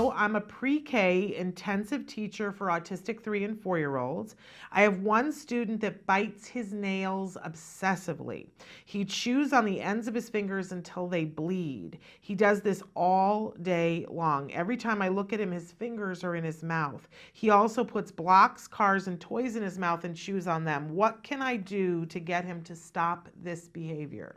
know, I'm a pre-K intensive teacher for autistic 3 and 4-year-olds. I have one student that bites his nails obsessively. He chews on the ends of his fingers until they bleed. He does this all day long. Every time I look at him, his fingers are in his mouth. He also puts blocks, cars, and toys in his mouth and chews on them. What can I do to get him to stop this behavior?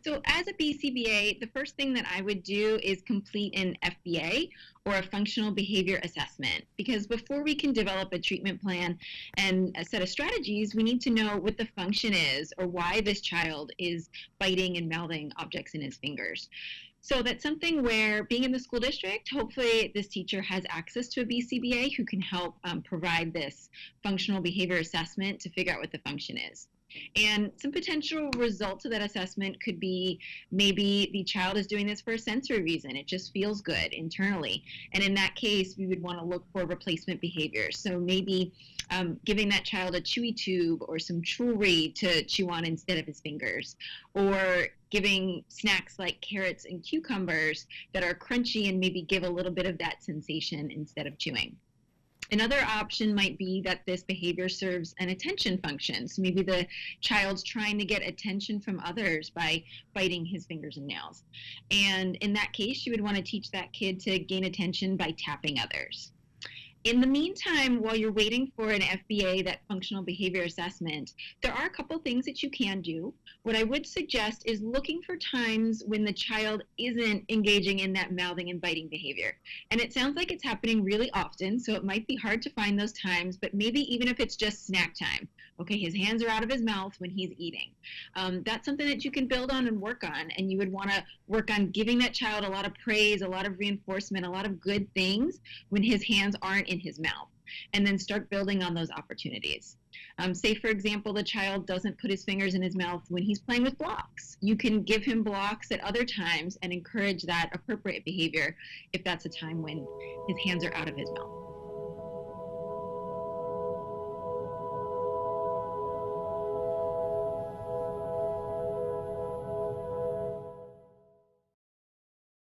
So as a BCBA, the first thing that I would do is complete an FBA, or a functional behavior assessment, because before we can develop a treatment plan and a set of strategies, we need to know what the function is or why this child is biting and mouthing objects in his fingers. So that's something where, being in the school district, hopefully this teacher has access to a BCBA who can help provide this functional behavior assessment to figure out what the function is. And some potential results of that assessment could be, maybe the child is doing this for a sensory reason. It just feels good internally. And in that case, we would want to look for replacement behaviors. So maybe giving that child a chewy tube or some jewelry to chew on instead of his fingers, or giving snacks like carrots and cucumbers that are crunchy and maybe give a little bit of that sensation instead of chewing. Another option might be that this behavior serves an attention function. So maybe the child's trying to get attention from others by biting his fingers and nails. And in that case, you would want to teach that kid to gain attention by tapping others. In the meantime, while you're waiting for an FBA, that functional behavior assessment, there are a couple things that you can do. What I would suggest is looking for times when the child isn't engaging in that mouthing and biting behavior. And it sounds like it's happening really often, so it might be hard to find those times, but maybe even if it's just snack time. Okay, his hands are out of his mouth when he's eating. That's something that you can build on and work on, and you would want to work on giving that child a lot of praise, a lot of reinforcement, a lot of good things when his hands aren't in his mouth, and then start building on those opportunities. Say, for example, the child doesn't put his fingers in his mouth when he's playing with blocks. You can give him blocks at other times and encourage that appropriate behavior if that's a time when his hands are out of his mouth.